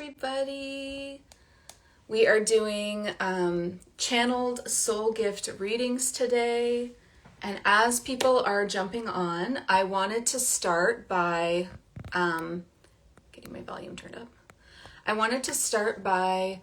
everybody. We are doing channeled soul gift readings today. And as people are jumping on, I wanted to start by getting my volume turned up. I wanted to start by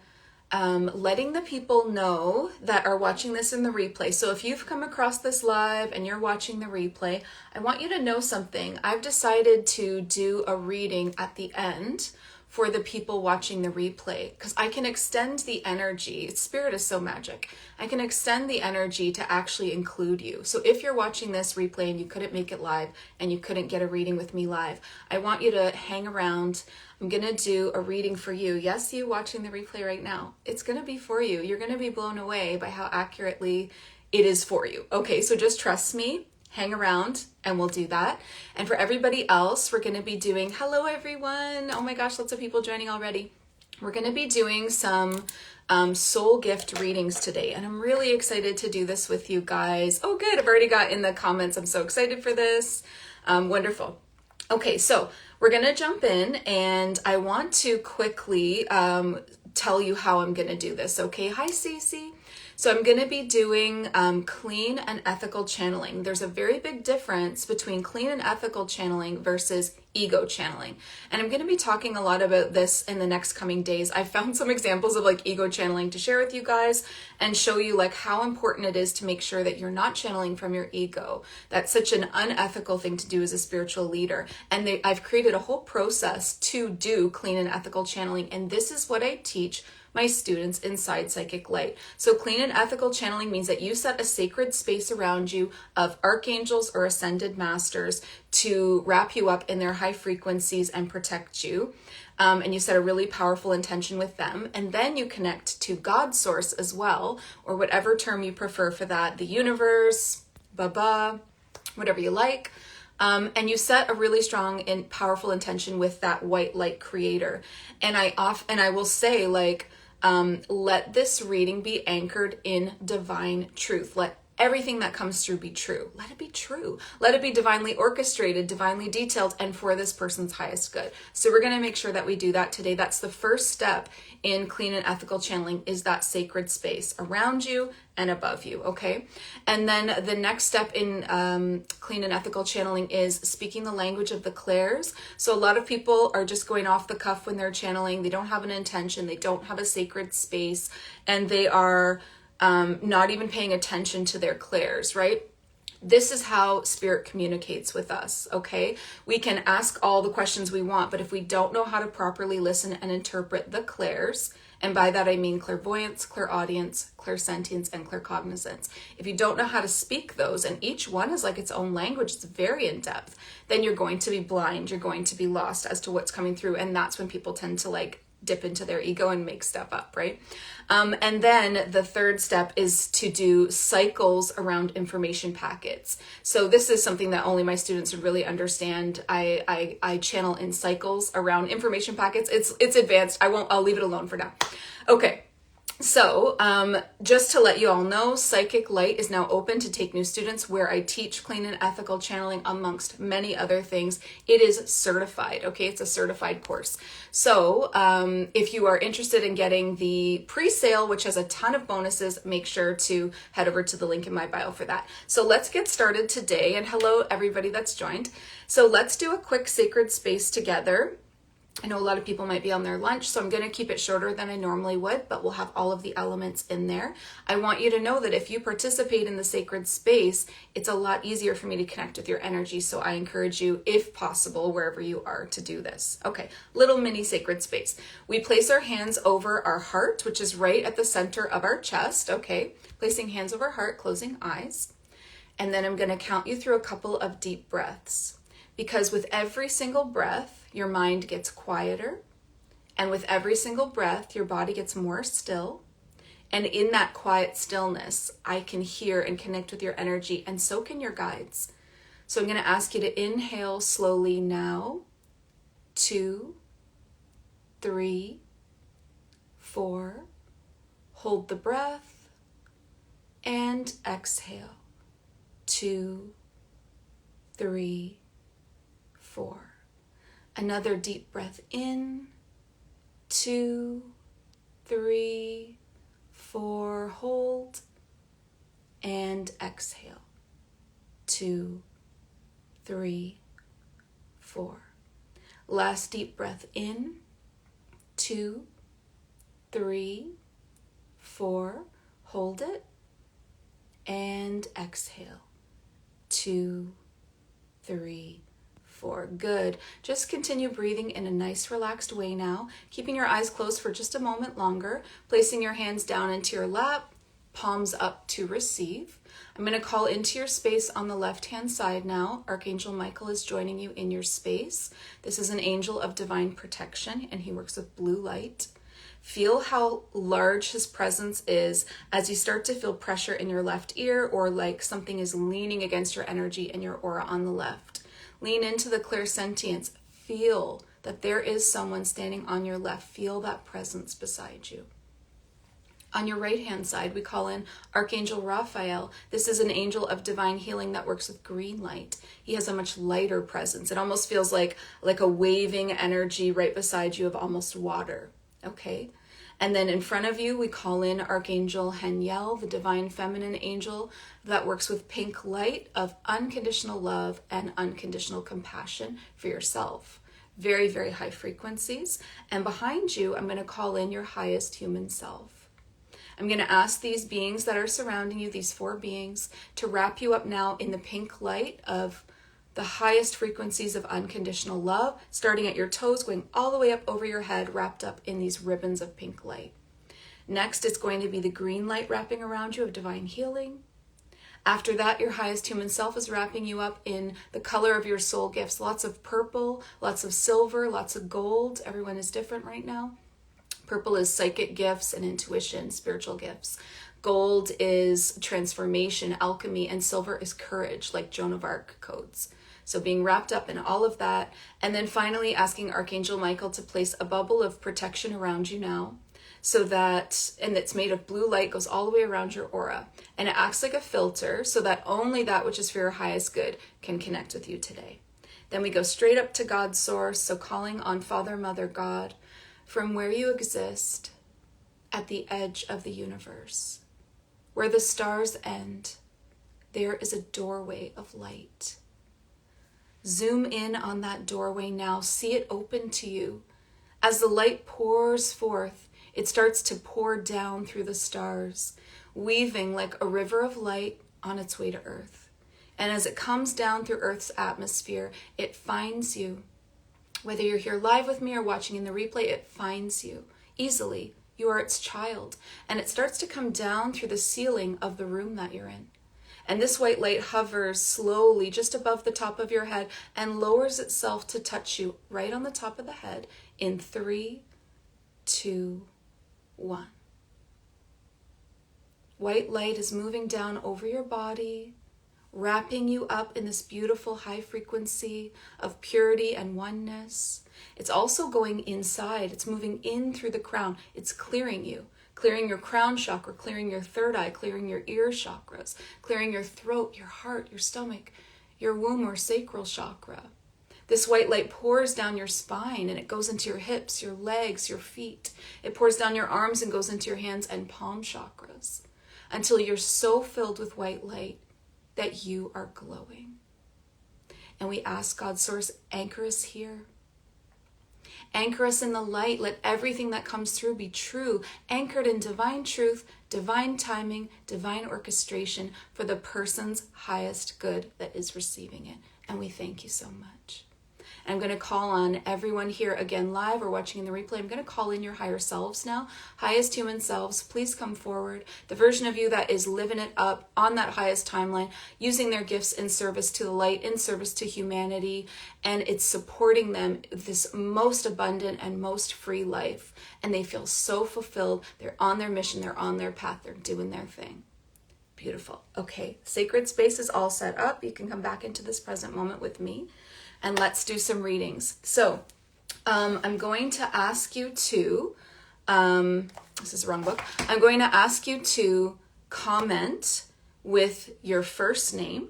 letting the people know that are watching this in the replay. So if you've come across this live and you're watching the replay, I want you to know something. I've decided to do a reading at the end for the people watching the replay because I can extend the energy. Spirit is so magic. I can extend the energy to actually include you. So if you're watching this replay and you couldn't make it live and you couldn't get a reading with me live, I want you to hang around. I'm going to do a reading for you. Yes, you watching the replay right now. It's going to be for you. You're going to be blown away by how accurately it is for you. Okay, so just trust me. Hang around and we'll do that. And for everybody else, we're going to be doing, hello everyone. Oh my gosh, lots of people joining already. We're going to be doing some soul gift readings today. And I'm really excited to do this with you guys. Oh good, I've already got in the comments. I'm so excited for this. Wonderful. Okay, so we're going to jump in and I want to quickly tell you how I'm going to do this. Okay, hi Cece. So I'm going to be doing clean and ethical channeling. There's a very big difference between clean and ethical channeling versus ego channeling. And I'm going to be talking a lot about this in the next coming days. I found some examples of like ego channeling to share with you guys and show you like how important it is to make sure that you're not channeling from your ego. That's such an unethical thing to do as a spiritual leader. And I've created a whole process to do clean and ethical channeling. And this is what I teach my students inside Psychic Light. So clean and ethical channeling means that you set a sacred space around you of archangels or ascended masters to wrap you up in their high frequencies and protect you. And you set a really powerful intention with them. And then you connect to God source as well, or whatever term you prefer for that, the universe, Baba, whatever you like. And you set a really strong and powerful intention with that white light creator. And I will say like, let this reading be anchored in divine truth. Let everything that comes through be true. Let it be true. Let it be divinely orchestrated, divinely detailed, and for this person's highest good. So we're going to make sure that we do that today. That's the first step in clean and ethical channeling, is that sacred space around you and above you, okay? And then the next step in clean and ethical channeling is speaking the language of the clairs. So a lot of people are just going off the cuff when they're channeling. They don't have an intention. They don't have a sacred space, and they are not even paying attention to their clairs, right? This is how spirit communicates with us, okay? We can ask all the questions we want, but if we don't know how to properly listen and interpret the clairs, and by that I mean clairvoyance, clairaudience, clairsentience, and claircognizance. If you don't know how to speak those, and each one is like its own language, it's very in-depth, then you're going to be blind, you're going to be lost as to what's coming through, and that's when people tend to like dip into their ego and make stuff up, right? And then the third step is to do cycles around information packets. So this is something that only my students would really understand. I channel in cycles around information packets. It's advanced. I'll leave it alone for now. Okay. So just to let you all know, Psychic Light is now open to take new students, where I teach clean and ethical channeling amongst many other things. It is certified, okay? It's a certified course. So if you are interested in getting the pre-sale, which has a ton of bonuses, make sure to head over to the link in my bio for that. So let's get started today. And hello, everybody that's joined. So let's do a quick sacred space together. I know a lot of people might be on their lunch, so I'm going to keep it shorter than I normally would, but we'll have all of the elements in there. I want you to know that if you participate in the sacred space, it's a lot easier for me to connect with your energy. So I encourage you, if possible, wherever you are, to do this. Okay, little mini sacred space. We place our hands over our heart, which is right at the center of our chest. Okay, placing hands over heart, closing eyes. And then I'm going to count you through a couple of deep breaths. Because with every single breath, your mind gets quieter. And with every single breath, your body gets more still. And in that quiet stillness, I can hear and connect with your energy, and so can your guides. So I'm going to ask you to inhale slowly now. 2, 3, 4. Hold the breath. And exhale. 2, 3, 4. Another deep breath in. 2, 3, 4. Hold and exhale. 2, 3, 4. Last deep breath in. 2, 3, 4. Hold it and exhale. 2, 3, 4. Good. Just continue breathing in a nice relaxed way now, keeping your eyes closed for just a moment longer, placing your hands down into your lap, palms up to receive. I'm going to call into your space on the left-hand side now. Archangel Michael is joining you in your space. This is an angel of divine protection, and he works with blue light. Feel how large his presence is as you start to feel pressure in your left ear, or like something is leaning against your energy and your aura on the left. Lean into the clairsentience. Feel that there is someone standing on your left. Feel that presence beside you. On your right-hand side, we call in Archangel Raphael. This is an angel of divine healing that works with green light. He has a much lighter presence. It almost feels like a waving energy right beside you of almost water, okay? And then in front of you, we call in Archangel Haniel, the divine feminine angel that works with pink light of unconditional love and unconditional compassion for yourself. Very, very high frequencies. And behind you, I'm going to call in your highest human self. I'm going to ask these beings that are surrounding you, these 4 beings, to wrap you up now in the pink light of the highest frequencies of unconditional love, starting at your toes, going all the way up over your head, wrapped up in these ribbons of pink light. Next, it's going to be the green light wrapping around you of divine healing. After that, your highest human self is wrapping you up in the color of your soul gifts. Lots of purple, lots of silver, lots of gold. Everyone is different right now. Purple is psychic gifts and intuition, spiritual gifts. Gold is transformation, alchemy, and silver is courage, like Joan of Arc codes. So being wrapped up in all of that. And then finally asking Archangel Michael to place a bubble of protection around you now, so that, and it's made of blue light, goes all the way around your aura. And it acts like a filter so that only that which is for your highest good can connect with you today. Then we go straight up to God's source. So calling on Father, Mother, God, from where you exist at the edge of the universe, where the stars end, there is a doorway of light. Zoom in on that doorway now. See it open to you. As the light pours forth, it starts to pour down through the stars, weaving like a river of light on its way to Earth. And as it comes down through Earth's atmosphere, it finds you. Whether you're here live with me or watching in the replay, it finds you easily. You are its child. And it starts to come down through the ceiling of the room that you're in. And this white light hovers slowly just above the top of your head and lowers itself to touch you right on the top of the head in 3, 2, 1. White light is moving down over your body, wrapping you up in this beautiful high frequency of purity and oneness. It's also going inside. It's moving in through the crown. It's clearing you, clearing your crown chakra, clearing your third eye, clearing your ear chakras, clearing your throat, your heart, your stomach, your womb or sacral chakra. This white light pours down your spine and it goes into your hips, your legs, your feet. It pours down your arms and goes into your hands and palm chakras until you're so filled with white light that you are glowing. And we ask God Source, anchor us here. Anchor us in the light. Let everything that comes through be true, anchored in divine truth, divine timing, divine orchestration for the person's highest good that is receiving it. And we thank you so much. I'm going to call on everyone here again live or watching in the replay. I'm going to call in your higher selves now. Highest human selves, please come forward. The version of you that is living it up on that highest timeline, using their gifts in service to the light, in service to humanity, and it's supporting them this most abundant and most free life. And they feel so fulfilled. They're on their mission. They're on their path. They're doing their thing. Beautiful. Okay, sacred space is all set up. You can come back into this present moment with me. And let's do some readings. So I'm going to ask you to, this is the wrong book. I'm going to ask you to comment with your first name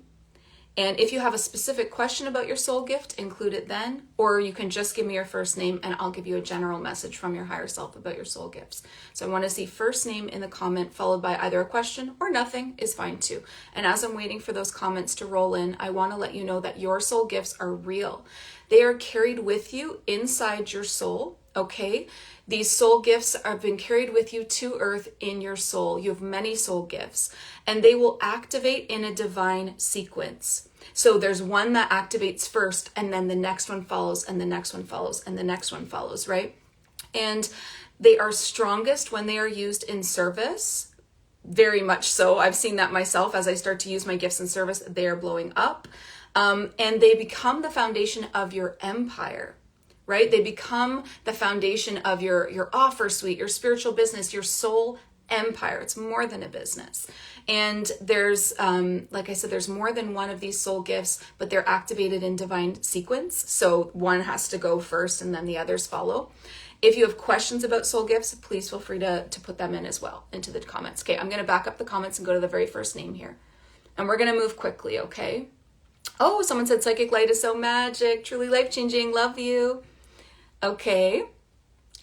And if you have a specific question about your soul gift, include it then, or you can just give me your first name and I'll give you a general message from your higher self about your soul gifts. So I want to see first name in the comment followed by either a question or nothing is fine too. And as I'm waiting for those comments to roll in, I want to let you know that your soul gifts are real. They are carried with you inside your soul, okay? These soul gifts have been carried with you to earth in your soul. You have many soul gifts, and they will activate in a divine sequence. So there's one that activates first, and then the next one follows, and the next one follows, and the next one follows, right? And they are strongest when they are used in service. Very much so. I've seen that myself as I start to use my gifts in service. They are blowing up. And they become the foundation of your empire, right? They become the foundation of your offer suite, your spiritual business, your soul empire. It's more than a business. And there's, like I said, there's more than one of these soul gifts, but they're activated in divine sequence. So one has to go first and then the others follow. If you have questions about soul gifts, please feel free to put them in as well into the comments. Okay, I'm going to back up the comments and go to the very first name here. And we're going to move quickly, okay? Oh, someone said psychic light is so magic, truly life-changing, love you. Okay.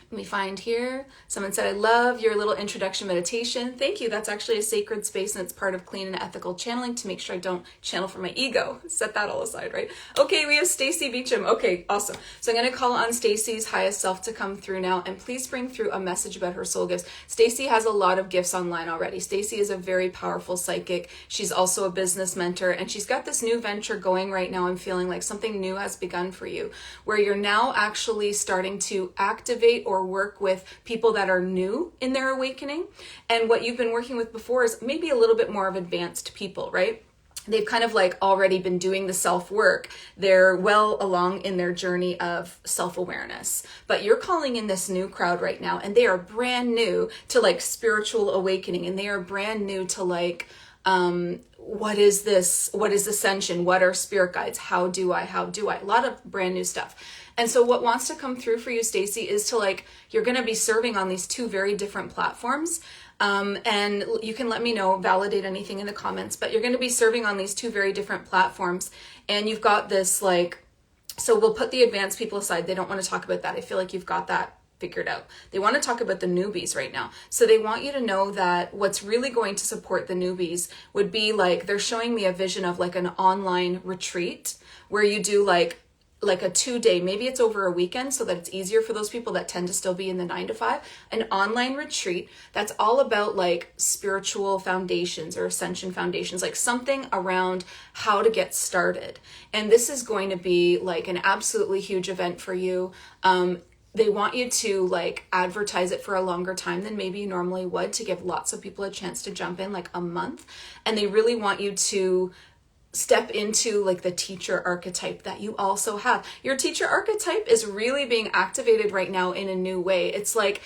Let me find here. Someone said, I love your little introduction meditation. Thank you. That's actually a sacred space and it's part of clean and ethical channeling to make sure I don't channel for my ego. Set that all aside, right? Okay, we have Stacy Beecham. Okay, awesome. So I'm going to call on Stacy's highest self to come through now and please bring through a message about her soul gifts. Stacy has a lot of gifts online already. Stacy is a very powerful psychic. She's also a business mentor and she's got this new venture going right now. I'm feeling like something new has begun for you where you're now actually starting to activate or work with people that are new in their awakening. And what you've been working with before is maybe a little bit more of advanced people, right? They've kind of like already been doing the self-work. They're well along in their journey of self-awareness. But you're calling in this new crowd right now, and they are brand new to like spiritual awakening, and they are brand new to like, what is this? What is ascension? What are spirit guides? How do I? A lot of brand new stuff. And so what wants to come through for you, Stacy, is to like, you're going to be serving on these two very different platforms. And you can let me know, validate anything in the comments, but you're going to be serving on these two very different platforms. And you've got this like, so we'll put the advanced people aside. They don't want to talk about that. I feel like you've got that figured out. They want to talk about the newbies right now. So they want you to know that what's really going to support the newbies would be like, they're showing me a vision of like an online retreat where you do like a 2-day, maybe it's over a weekend so that it's easier for those people that tend to still be in the 9 to 5, an online retreat that's all about like spiritual foundations or ascension foundations, like something around how to get started. And this is going to be like an absolutely huge event for you. They want you to like advertise it for a longer time than maybe you normally would to give lots of people a chance to jump in, like a month. And they really want you to step into like the teacher archetype that you also have. Your teacher archetype is really being activated right now in a new way. It's like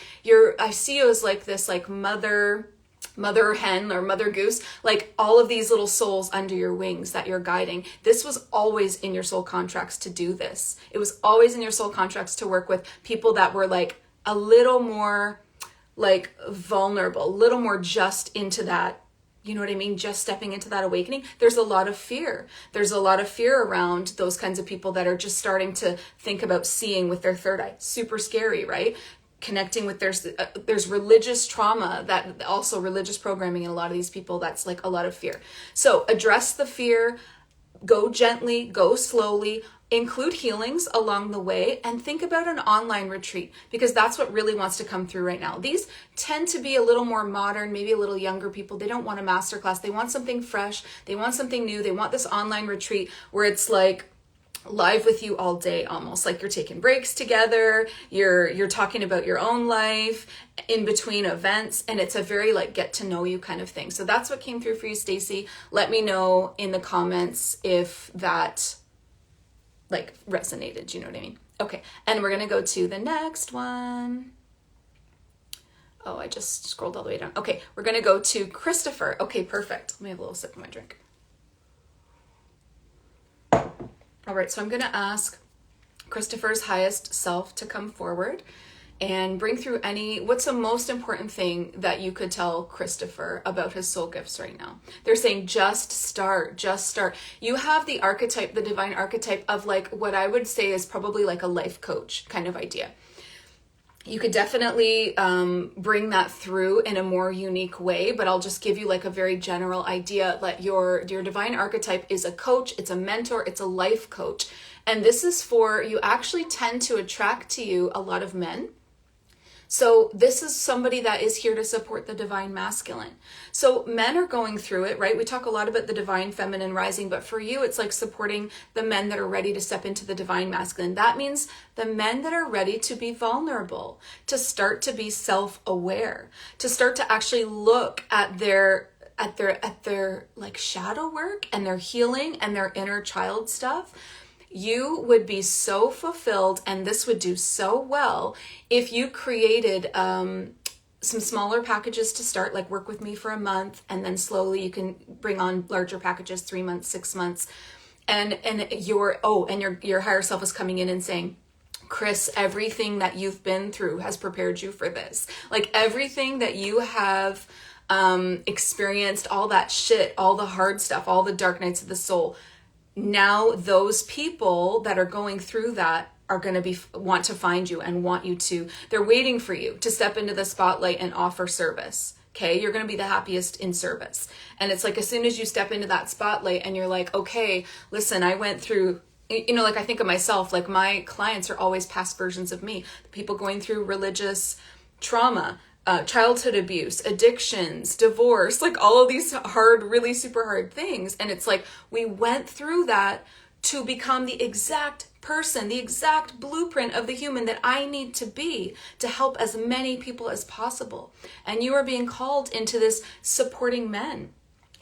I see you as like this like mother hen or mother goose, like all of these little souls under your wings that you're guiding. This was always in your soul contracts to do this. It was always in your soul contracts to work with people that were like a little more like vulnerable, a little more just into that. You know what I mean? Just stepping into that awakening. There's a lot of fear. There's a lot of fear around those kinds of people that are just starting to think about seeing with their third eye. Super scary, right? Connecting with there's religious trauma, that also religious programming in a lot of these people. That's like a lot of fear. So address the fear, go gently, go slowly, include healings along the way, and think about an online retreat because that's what really wants to come through right now. These tend to be a little more modern, maybe a little younger people. They don't want a masterclass. They want something fresh. They want something new. They want this online retreat where it's like live with you all day, almost like you're taking breaks together. You're talking about your own life in between events, and it's a very like get to know you kind of thing. So that's what came through for you, Stacy. Let me know in the comments if that like resonated, you know what I mean? Okay, and we're gonna go to the next one. Oh, I just scrolled all the way down. Okay, we're gonna go to Christopher. Okay, perfect. Let me have a little sip of my drink. All right, so I'm gonna ask Christopher's highest self to come forward and bring through what's the most important thing that you could tell Christopher about his soul gifts right now? They're saying just start. You have the archetype, the divine archetype of like what I would say is probably like a life coach kind of idea. You could definitely bring that through in a more unique way, but I'll just give you like a very general idea that your divine archetype is a coach, it's a mentor, it's a life coach. And this is for, you actually tend to attract to you a lot of men. So this is somebody that is here to support the divine masculine. So men are going through it, right? We talk a lot about the divine feminine rising, but for you, it's like supporting the men that are ready to step into the divine masculine. That means the men that are ready to be vulnerable, to start to be self-aware, to start to actually look at their like shadow work and their healing and their inner child stuff. You would be so fulfilled, and this would do so well if you created some smaller packages to start, like work with me for a month, and then slowly you can bring on larger packages, 3 months, 6 months. And your higher self is coming in and saying, Chris, everything that you've been through has prepared you for this. Like everything that you have experienced, all that shit, all the hard stuff, all the dark nights of the soul. Now those people that are going through that are going to want to find you and want you to, they're waiting for you to step into the spotlight and offer service. Okay. You're going to be the happiest in service. And it's like, as soon as you step into that spotlight and you're like, okay, listen, I went through, like I think of myself, like my clients are always past versions of me, people going through religious trauma, childhood abuse, addictions, divorce, like all of these hard, really super hard things. And it's like, we went through that to become the exact person, the exact blueprint of the human that I need to be to help as many people as possible. And you are being called into this supporting men.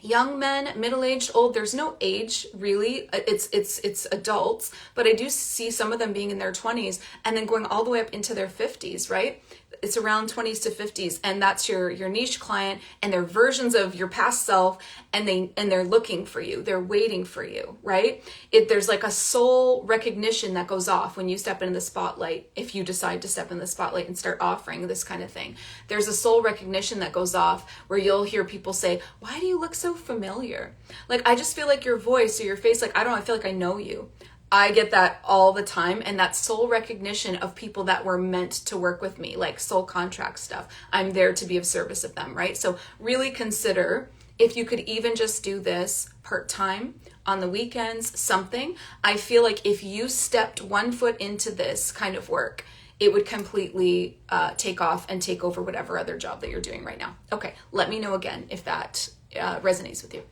Young men, middle-aged, old, there's no age really. It's adults, but I do see some of them being in their 20s and then going all the way up into their 50s, right? It's around 20s to 50s, and that's your niche client, and they're versions of your past self, and they're looking for you. They're waiting for you, right? There's like a soul recognition that goes off when you step into the spotlight. If you decide to step in the spotlight and start offering this kind of thing, there's a soul recognition that goes off where you'll hear people say, "Why do you look so familiar? Like I just feel like your voice or your face, like I feel like I know you." I get that all the time, and that's soul recognition of people that were meant to work with me, like soul contract stuff. I'm there to be of service of them, right? So really consider if you could even just do this part-time on the weekends, something. I feel like if you stepped one foot into this kind of work, it would completely take off and take over whatever other job that you're doing right now. Okay, let me know again if that resonates with you.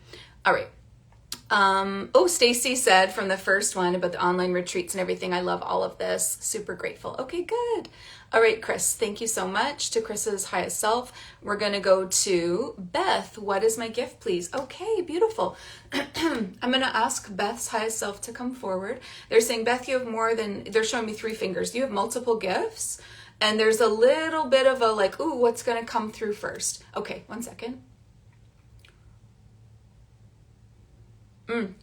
All right. Stacy said from the first one about the online retreats and everything, I love all of this. Super grateful. Okay, good. All right, Chris, thank you so much to Chris's highest self. We're going to go to Beth. What is my gift, please? Okay, beautiful. I'm going to ask Beth's highest self to come forward. They're saying, Beth, you have they're showing me 3 fingers. You have multiple gifts, and there's a little bit of a like, ooh, what's going to come through first? Okay, 1 second.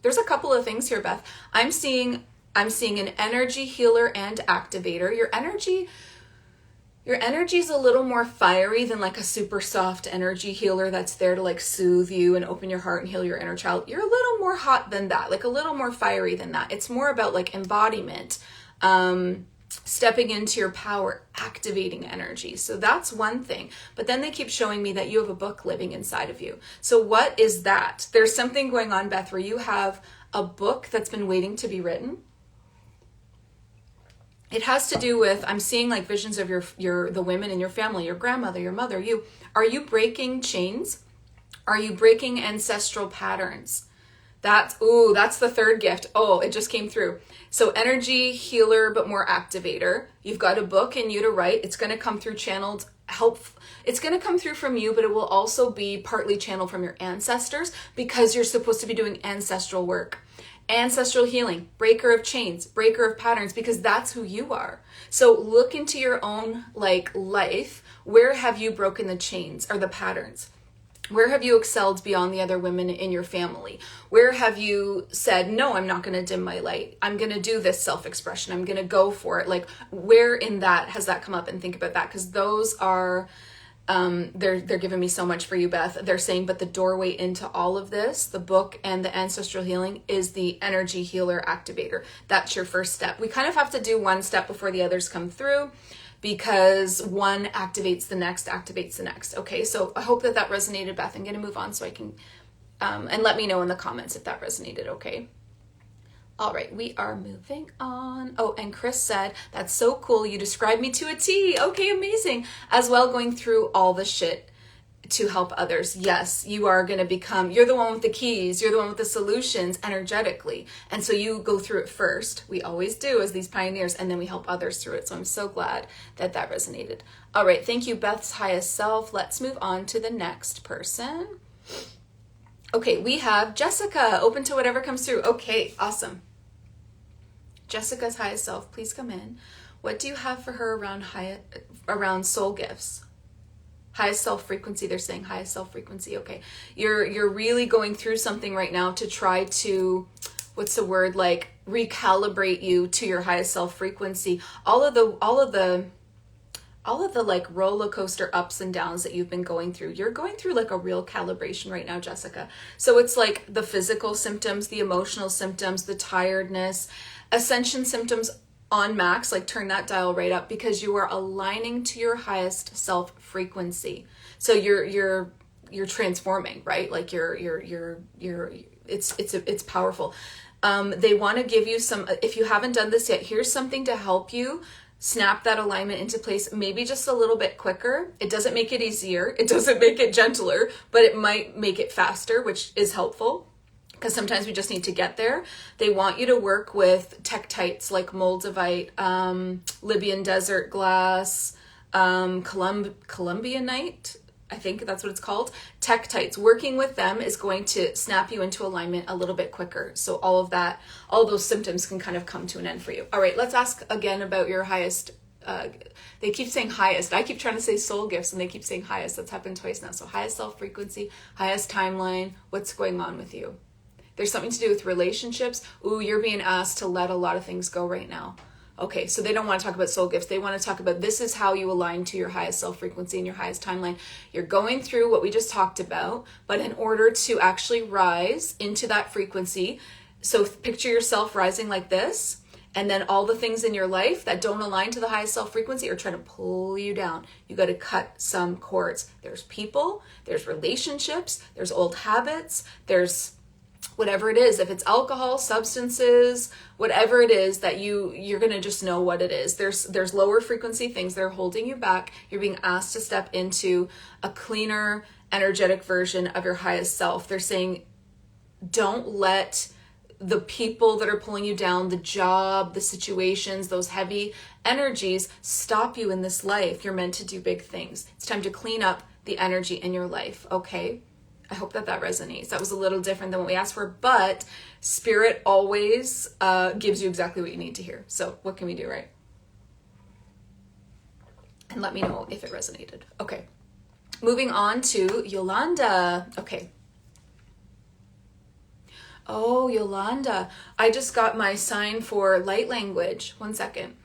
There's a couple of things here, Beth. I'm seeing an energy healer and activator. Your energy is a little more fiery than like a super soft energy healer that's there to like soothe you and open your heart and heal your inner child. You're a little more hot than that, like a little more fiery than that. It's more about like embodiment, stepping into your power, activating energy. So that's one thing. But then they keep showing me that you have a book living inside of you. So what is that? There's something going on, Beth, where you have a book that's been waiting to be written. It has to do with, I'm seeing like visions of the women in your family, your grandmother, your mother, you. Are you breaking chains? Are you breaking ancestral patterns? That's the third gift. Oh, it just came through. So energy healer, but more activator. You've got a book in you to write. It's going to come through channeled help. It's going to come through from you, but it will also be partly channeled from your ancestors because you're supposed to be doing ancestral work. Ancestral healing, breaker of chains, breaker of patterns, because that's who you are. So look into your own like life. Where have you broken the chains or the patterns? Where have you excelled beyond the other women in your family? Where have you said, no, I'm not going to dim my light. I'm going to do this self-expression. I'm going to go for it. Like, where in that has that come up? And think about that, because those are, they're giving me so much for you, Beth. They're saying, but the doorway into all of this, the book and the ancestral healing, is the energy healer activator. That's your first step. We kind of have to do one step before the others come through, because one activates the next. Okay, so I hope that resonated, Beth. I'm going to move on so I can, and let me know in the comments if that resonated, okay? All right, we are moving on. Oh, and Chris said, that's so cool. You described me to a T. Okay, amazing. As well, going through all the shit to help others. Yes, you are going to become, you're the one with the keys. You're the one with the solutions energetically. And so you go through it first. We always do as these pioneers, and then we help others through it. So I'm so glad that resonated. All right. Thank you, Beth's highest self. Let's move on to the next person. Okay. We have Jessica, open to whatever comes through. Okay. Awesome. Jessica's highest self, please come in. What do you have for her around soul gifts? Highest self frequency, they're saying highest self frequency. Okay. You're really going through something right now to try to, what's the word, like recalibrate you to your highest self frequency. All of the like roller coaster ups and downs that you've been going through. You're going through like a real calibration right now, Jessica. So it's like the physical symptoms, the emotional symptoms, the tiredness, ascension symptoms on max, like turn that dial right up, because you are aligning to your highest self frequency. So you're transforming, right? Like it's powerful. They want to give you some, if you haven't done this yet, here's something to help you snap that alignment into place, maybe just a little bit quicker. It doesn't make it easier. It doesn't make it gentler, but it might make it faster, which is helpful, because sometimes we just need to get there. They want you to work with tektites like moldavite, Libyan desert glass, Columbianite, I think that's what it's called. Tektites. Working with them is going to snap you into alignment a little bit quicker. So all those symptoms can kind of come to an end for you. All right, let's ask again about your highest. They keep saying highest. I keep trying to say soul gifts and they keep saying highest. That's happened twice now. So highest self frequency, highest timeline. What's going on with you? There's something to do with relationships. Ooh, you're being asked to let a lot of things go right now. Okay, so they don't want to talk about soul gifts. They want to talk about this is how you align to your highest self frequency and your highest timeline. You're going through what we just talked about, but in order to actually rise into that frequency, so picture yourself rising like this, and then all the things in your life that don't align to the highest self frequency are trying to pull you down. You got to cut some cords. There's people, there's relationships, there's old habits, there's whatever it is, if it's alcohol, substances, whatever it is that you're going to just know what it is. There's lower frequency things that are holding you back. You're being asked to step into a cleaner, energetic version of your highest self. They're saying, don't let the people that are pulling you down, the job, the situations, those heavy energies stop you in this life. You're meant to do big things. It's time to clean up the energy in your life, okay? I hope that resonates. That was a little different than what we asked for, but Spirit always gives you exactly what you need to hear. So what can we do, right? And let me know if it resonated. Okay. Moving on to Yolanda. Okay. Oh, Yolanda. I just got my sign for light language. 1 second.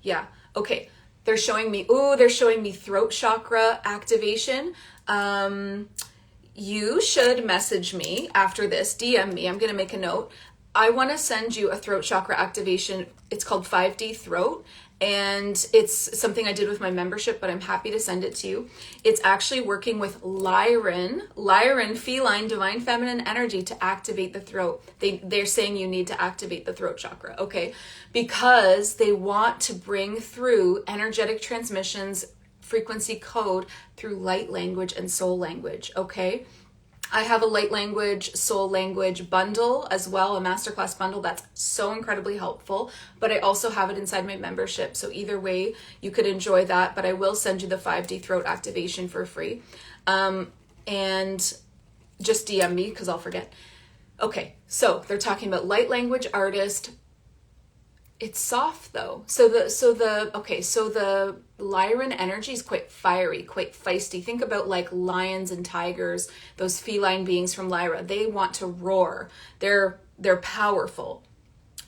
Yeah. Okay. They're showing me throat chakra activation. You should message me after this, DM me. I'm going to make a note. I want to send you a throat chakra activation. It's called 5D throat. And it's something I did with my membership, but I'm happy to send it to you. It's actually working with Lyran, feline, divine feminine energy to activate the throat. They're saying you need to activate the throat chakra, okay? Because they want to bring through energetic transmissions, frequency code through light language and soul language, okay? I have a light language, soul language bundle as well, a masterclass bundle that's so incredibly helpful, but I also have it inside my membership. So either way, you could enjoy that, but I will send you the 5D throat activation for free. And just DM me because I'll forget. Okay, so they're talking about light language artist, It's soft though. So the Lyran energy is quite fiery, quite feisty. Think about like lions and tigers, those feline beings from Lyra. They want to roar. They're powerful.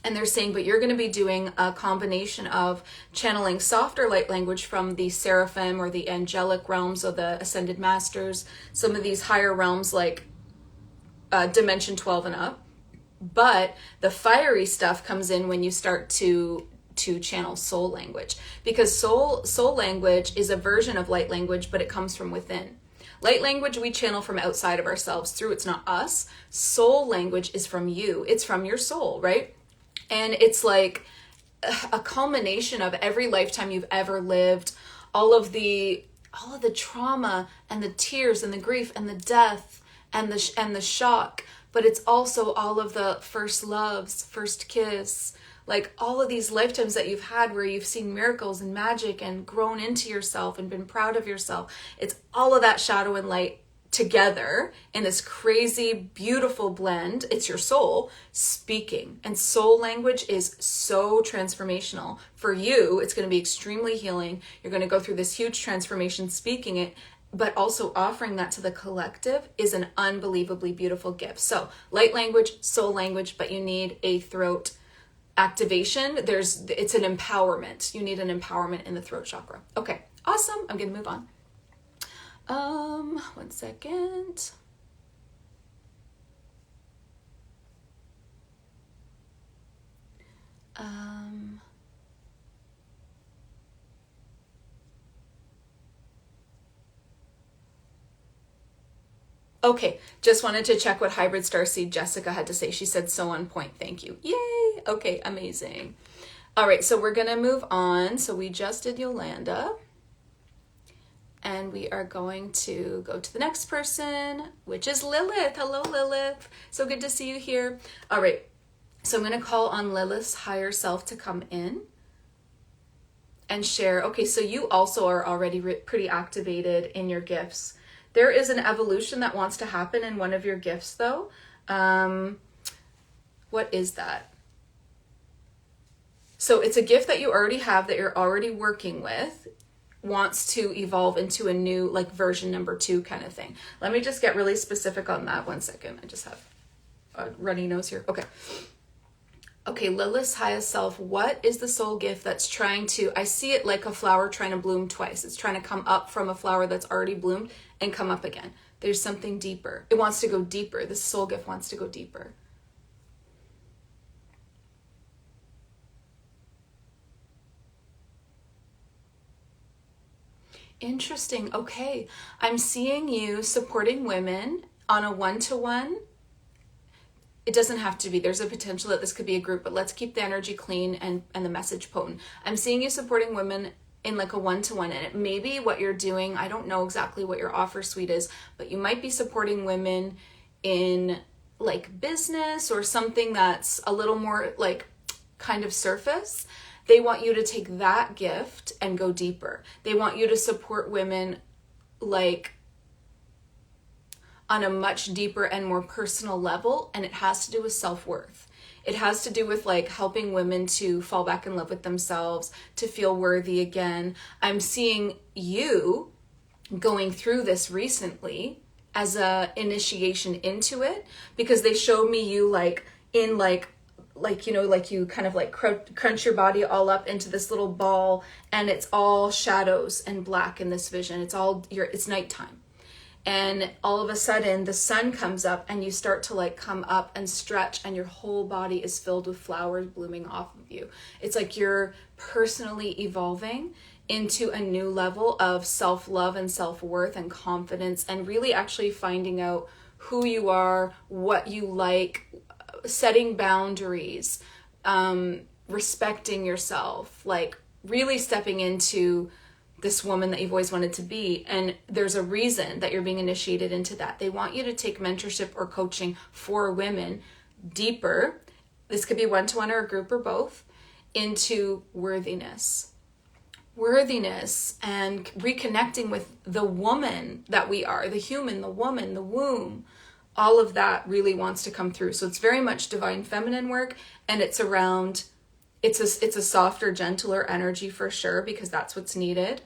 And they're saying, but you're going to be doing a combination of channeling softer light language from the seraphim or the angelic realms of the ascended masters, some of these higher realms like dimension 12 and up. But the fiery stuff comes in when you start to channel soul language, because soul language is a version of light language, but it comes from within. Light language we channel from outside of ourselves through, it's not us. Soul language is from you. It's from your soul, right? And it's like a culmination of every lifetime you've ever lived, all of the trauma and the tears and the grief and the death and the shock. But it's also all of the first loves, first kiss, like all of these lifetimes that you've had where you've seen miracles and magic and grown into yourself and been proud of yourself. It's all of that shadow and light together in this crazy, beautiful blend. It's your soul speaking. And soul language is so transformational. For you, it's going to be extremely healing. You're going to go through this huge transformation speaking it, but also offering that to the collective is an unbelievably beautiful gift. So light language, soul language, but you need a throat activation. It's an empowerment. You need an empowerment in the throat chakra. Okay, awesome. I'm going to move on. 1 second. Okay, just wanted to check what Hybrid Starseed Jessica had to say. She said, so on point, thank you. Yay! Okay, amazing. All right, so we're gonna move on. So we just did Yolanda. And we are going to go to the next person, which is Lilith. Hello, Lilith. So good to see you here. All right, so I'm gonna call on Lilith's higher self to come in and share. Okay, so you also are already pretty activated in your gifts. There is an evolution that wants to happen in one of your gifts though. What is that? So it's a gift that you already have that you're already working with, wants to evolve into a new like version number 2 kind of thing. Let me just get really specific on that. 1 second. I just have a runny nose here. Okay, Lilith's highest self, what is the soul gift that's trying to, I see it like a flower trying to bloom twice. It's trying to come up from a flower that's already bloomed and come up again. There's something deeper. It wants to go deeper. This soul gift wants to go deeper. Interesting. Okay. I'm seeing you supporting women on a one-to-one. It doesn't have to be. There's a potential that this could be a group, but let's keep the energy clean and the message potent. I'm seeing you supporting women in like a one-to-one, and it may be what you're doing. I don't know exactly what your offer suite is, but you might be supporting women in like business or something that's a little more like kind of surface. They want you to take that gift and go deeper. They want you to support women like on a much deeper and more personal level, and it has to do with self-worth. It has to do with like helping women to fall back in love with themselves, to feel worthy again. I'm seeing you going through this recently as a initiation into it, because they showed me you like in like you know, like you kind of like crunch your body all up into this little ball, and it's all shadows and black in this vision. It's nighttime. And all of a sudden the sun comes up and you start to like come up and stretch, and your whole body is filled with flowers blooming off of you. It's like you're personally evolving into a new level of self-love and self-worth and confidence, and really actually finding out who you are, what you like, setting boundaries, respecting yourself, like really stepping into this woman that you've always wanted to be. And there's a reason that you're being initiated into that. They want you to take mentorship or coaching for women deeper. This could be one-to-one or a group or both, into worthiness and reconnecting with the woman that we are, the human, the woman, the womb. All of that really wants to come through. So it's very much divine feminine work, and it's around It's a softer, gentler energy for sure, because that's what's needed.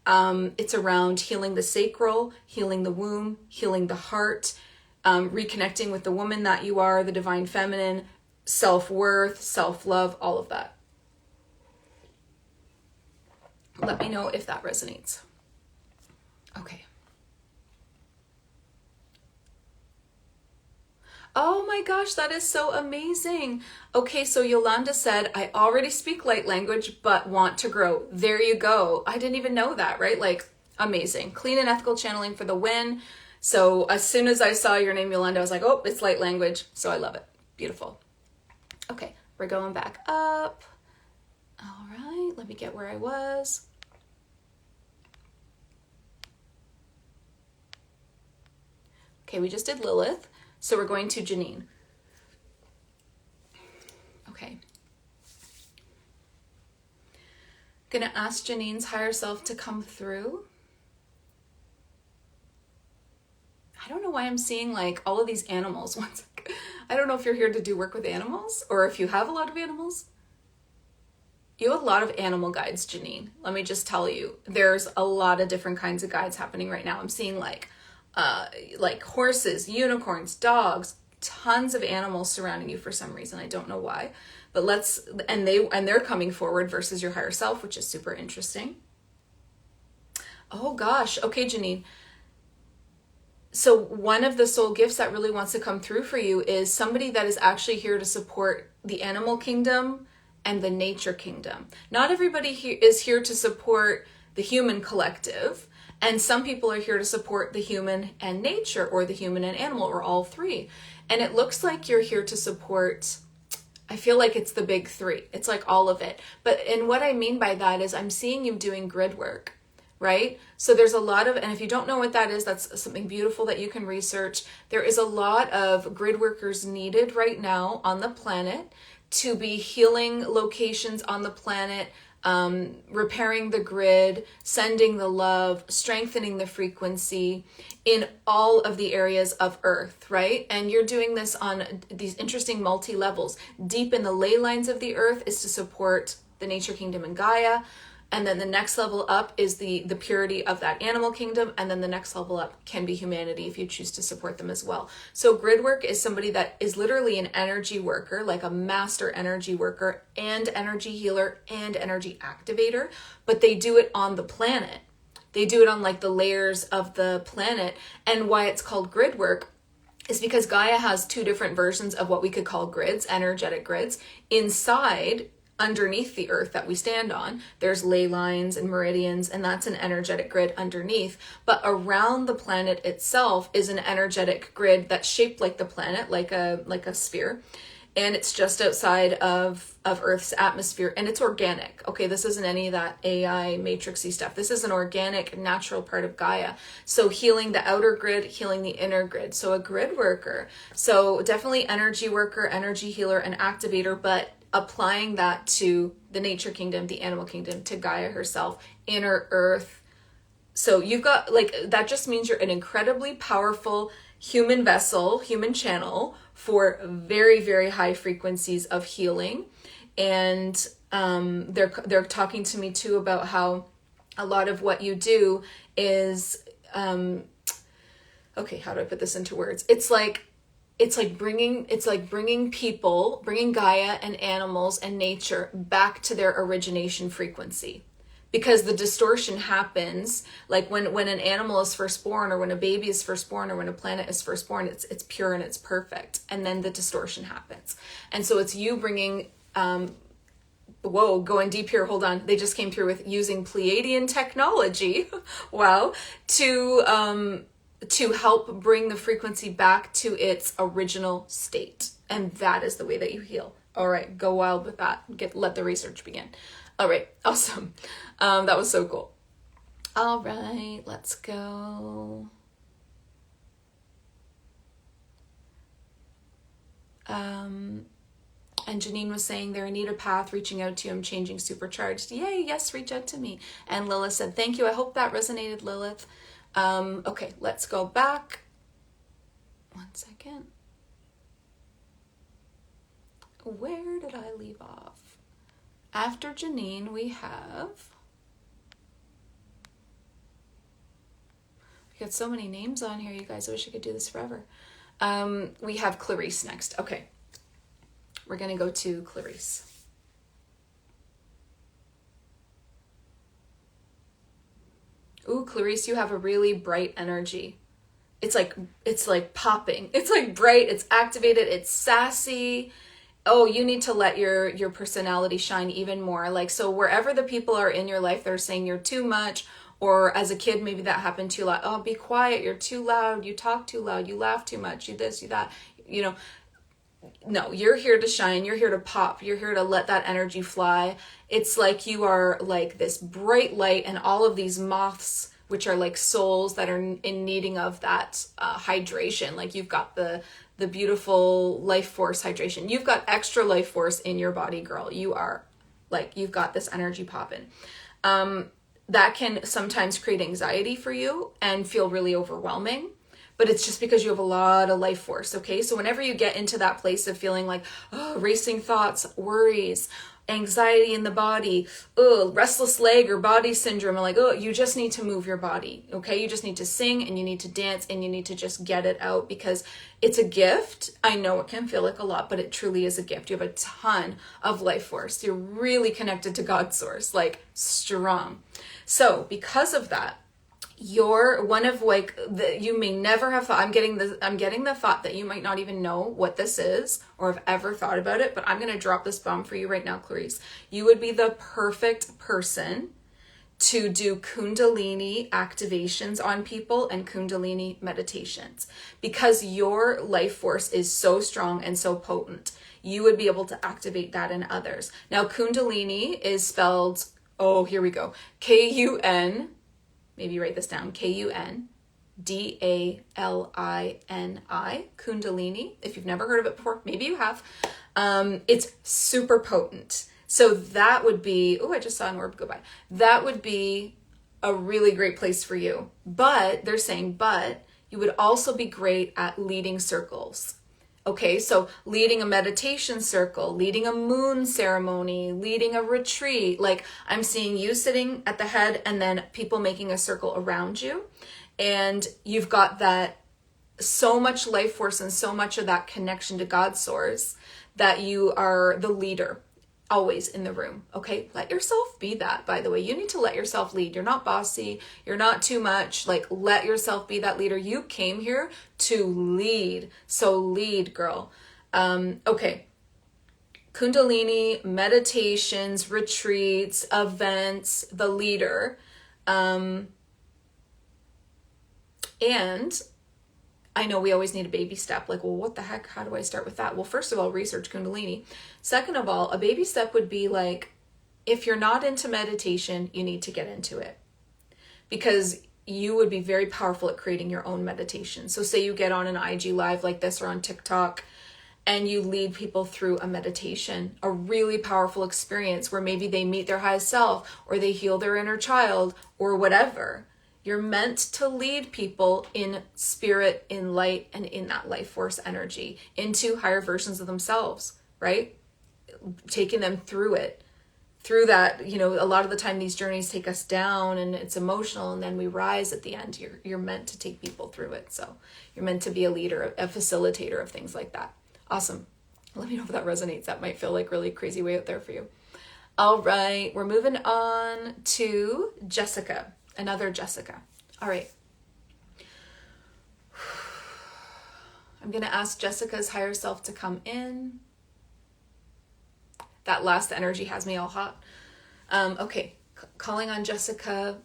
It's around healing the sacral, healing the womb, healing the heart, reconnecting with the woman that you are, the divine feminine, self-worth, self-love, all of that. Let me know if that resonates. Okay. Oh my gosh, that is so amazing. Okay, so Yolanda said, I already speak light language, but want to grow. There you go. I didn't even know that, right? Like, amazing. Clean and ethical channeling for the win. So as soon as I saw your name, Yolanda, I was like, oh, it's light language. So I love it. Beautiful. Okay, we're going back up. All right, let me get where I was. Okay, we just did Lilith. So we're going to Janine. Okay. Gonna ask Janine's higher self to come through. I don't know why I'm seeing like all of these animals. I don't know if you're here to do work with animals or if you have a lot of animals. You have a lot of animal guides, Janine. Let me just tell you, there's a lot of different kinds of guides happening right now. I'm seeing like horses, unicorns, dogs, tons of animals surrounding you for some reason. I don't know why, but they're coming forward versus your higher self, which is super interesting. Oh gosh. Okay, Janine. So one of the soul gifts that really wants to come through for you is somebody that is actually here to support the animal kingdom and the nature kingdom. Not everybody is here to support the human collective. And some people are here to support the human and nature, or the human and animal, or all three. And it looks like you're here to support, I feel like it's the big three. It's like all of it. And what I mean by that is I'm seeing you doing grid work, right? So there's a lot of, and if you don't know what that is, that's something beautiful that you can research. There is a lot of grid workers needed right now on the planet to be healing locations on the planet, repairing the grid, sending the love, strengthening the frequency in all of the areas of Earth, right? And you're doing this on these interesting multi-levels. Deep in the ley lines of the Earth is to support the nature kingdom and Gaia. And then the next level up is the purity of that animal kingdom. And then the next level up can be humanity if you choose to support them as well. So grid work is somebody that is literally an energy worker, like a master energy worker and energy healer and energy activator, but they do it on the planet. They do it on like the layers of the planet. And why it's called grid work is because Gaia has two different versions of what we could call grids, energetic grids. Inside, underneath the Earth that we stand on, there's ley lines and meridians, and that's an energetic grid underneath. But around the planet itself is an energetic grid that's shaped like the planet, like a sphere. And it's just outside of Earth's atmosphere, and it's organic. Okay, this isn't any of that AI matrixy stuff. This is an organic, natural part of Gaia. So healing the outer grid, healing the inner grid. So a grid worker. So definitely energy worker, energy healer, and activator, but applying that to the nature kingdom, the animal kingdom, to Gaia herself, inner Earth. So you've got, like, that just means you're an incredibly powerful human vessel, human channel for very, very high frequencies of healing. And they're talking to me too about how a lot of what you do is, okay, how do I put this into words? It's like bringing people, bringing Gaia and animals and nature back to their origination frequency. Because the distortion happens, like when an animal is first born, or when a baby is first born, or when a planet is first born, it's pure and it's perfect. And then the distortion happens. And so it's you bringing, whoa, going deep here, hold on. They just came through with using Pleiadian technology, wow, to help bring the frequency back to its original state. And that is the way that you heal. All right, go wild with that. Let the research begin. All right, awesome. That was so cool. All right, let's go. And Janine was saying there, I need a path, reaching out to you. I'm changing, supercharged. Yay, yes, reach out to me. And Lilith said, thank you. I hope that resonated, Lilith. Okay, let's go back. 1 second. Where did I leave off? After Janine, we have... We got so many names on here, you guys. I wish I could do this forever. We have Clarice next. Okay. We're going to go to Clarice. Ooh, Clarice, you have a really bright energy. It's like popping. It's like bright, it's activated, it's sassy. Oh, you need to let your personality shine even more. Like, so wherever the people are in your life that are saying you're too much, or as a kid, maybe that happened too loud. Oh, be quiet. You're too loud. You talk too loud. You laugh too much. You this, you that. You know, no, you're here to shine. You're here to pop. You're here to let that energy fly. It's like you are like this bright light, and all of these moths, which are like souls that are in needing of that hydration. Like you've got the beautiful life force hydration. You've got extra life force in your body, girl. You are like, you've got this energy popping. That can sometimes create anxiety for you and feel really overwhelming, but it's just because you have a lot of life force, okay? So whenever you get into that place of feeling like, oh, racing thoughts, worries, anxiety in the body, oh, restless leg or body syndrome, like, oh, you just need to move your body, okay? You just need to sing and you need to dance and you need to just get it out, because it's a gift. I know it can feel like a lot, but it truly is a gift. You have a ton of life force. You're really connected to God's source, like strong. So because of that, you're one of like you may never have thought. I'm getting the thought that you might not even know what this is or have ever thought about it, but I'm going to drop this bomb for you right now, Clarice. You would be the perfect person to do Kundalini activations on people and Kundalini meditations, because your life force is so strong and so potent. You would be able to activate that in others. Now, Kundalini is spelled, oh, here we go, K-U-N, maybe write this down, K-U-N-D-A-L-I-N-I, Kundalini. If you've never heard of it before, maybe you have. It's super potent. So that would be, oh, I just saw an orb go by. That would be a really great place for you. But they're saying, but you would also be great at leading circles. Okay, so leading a meditation circle, leading a moon ceremony, leading a retreat. Like I'm seeing you sitting at the head and then people making a circle around you. And you've got that so much life force and so much of that connection to God's source that you are the leader always in the room. Okay, let yourself be that, by the way. You need to let yourself lead. You're not bossy. You're not too much. Like, let yourself be that leader. You came here to lead. So lead, girl. Okay. Kundalini, meditations, retreats, events, the leader. And I know we always need a baby step. Like, well, what the heck? How do I start with that? Well, first of all, research Kundalini. Second of all, a baby step would be like, if you're not into meditation, you need to get into it, because you would be very powerful at creating your own meditation. So say you get on an IG live like this or on TikTok and you lead people through a meditation, a really powerful experience where maybe they meet their highest self or they heal their inner child or whatever. You're meant to lead people in spirit, in light, and in that life force energy into higher versions of themselves, right? Taking them through it, through that, you know, a lot of the time these journeys take us down and it's emotional and then we rise at the end. You're meant to take people through it. So you're meant to be a leader, a facilitator of things like that. Awesome. Let me know if that resonates. That might feel like really crazy way out there for you. All right, we're moving on to Jessica. Another Jessica. All right. I'm going to ask Jessica's higher self to come in. That last energy has me all hot. Okay. Calling on Jessica.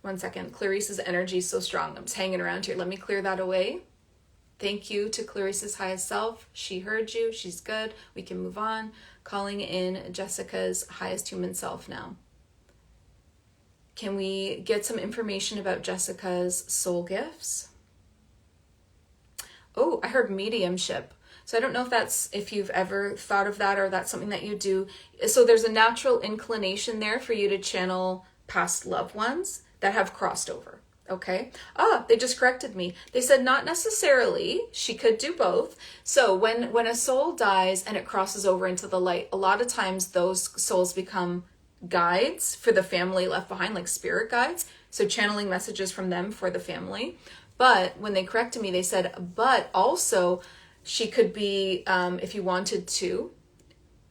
One second. Clarice's energy is so strong. I'm just hanging around here. Let me clear that away. Thank you to Clarice's highest self. She heard you. She's good. We can move on. Calling in Jessica's highest human self now. Can we get some information about Jessica's soul gifts? Oh, I heard mediumship. So I don't know if you've ever thought of that or that's something that you do. So there's a natural inclination there for you to channel past loved ones. that have crossed over. Okay. They just corrected me. They said not necessarily. She could do both. So when a soul dies and it crosses over into the light, a lot of times those souls become guides for the family left behind, like spirit guides. So channeling messages from them for the family. But when they corrected me, they said, but also she could be, if you wanted to,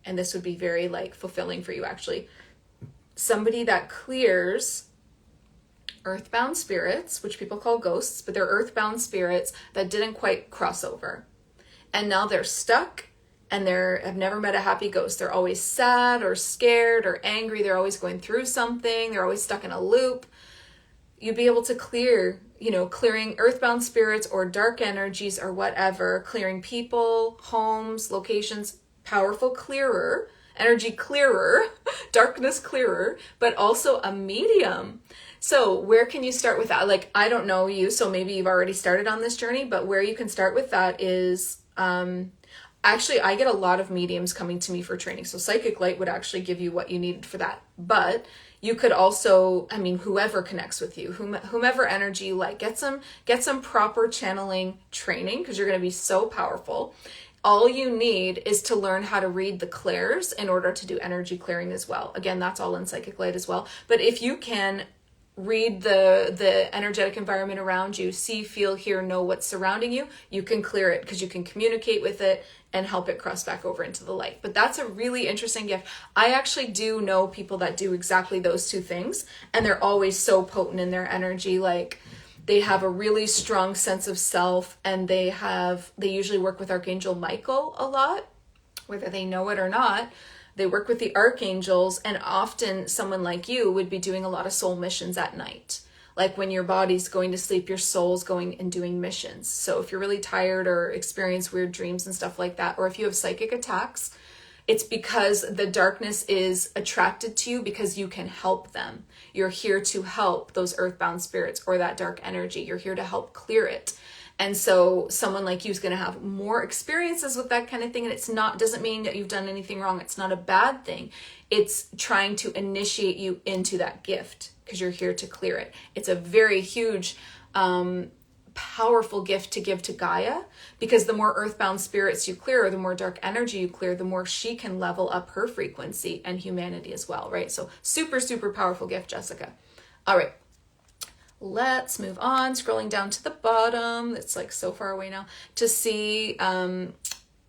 and this would be very like fulfilling for you actually, somebody that clears earthbound spirits, which people call ghosts, but they're earthbound spirits that didn't quite cross over. And now they're stuck and have never met a happy ghost. They're always sad or scared or angry. They're always going through something. They're always stuck in a loop. You'd be able to clear, clearing earthbound spirits or dark energies or whatever, clearing people, homes, locations, powerful clearer, energy clearer, darkness clearer, but also a medium. So where can you start with that? Like, I don't know you, so maybe you've already started on this journey, but where you can start with that is, actually, I get a lot of mediums coming to me for training. So psychic light would actually give you what you needed for that. But you could also, whoever connects with you, whomever energy you like, get some proper channeling training because you're going to be so powerful. All you need is to learn how to read the clairs in order to do energy clearing as well. Again, that's all in psychic light as well. But if you can read the energetic environment around you, see, feel, hear, know what's surrounding you, you can clear it because you can communicate with it and help it cross back over into the light. But that's a really interesting gift. I actually do know people that do exactly those two things, and they're always so potent in their energy. Like, they have a really strong sense of self, and they usually work with Archangel Michael a lot, whether they know it or not. They work with the archangels, and often someone like you would be doing a lot of soul missions at night. Like when your body's going to sleep, your soul's going and doing missions. So if you're really tired or experience weird dreams and stuff like that, or if you have psychic attacks, it's because the darkness is attracted to you because you can help them. You're here to help those earthbound spirits or that dark energy. You're here to help clear it. And so someone like you is going to have more experiences with that kind of thing. And doesn't mean that you've done anything wrong. It's not a bad thing. It's trying to initiate you into that gift because you're here to clear it. It's a very huge, powerful gift to give to Gaia, because the more earthbound spirits you clear, or the more dark energy you clear, the more she can level up her frequency and humanity as well, right? So super, super powerful gift, Jessica. All right. Let's move on, scrolling down to the bottom. It's like so far away now to see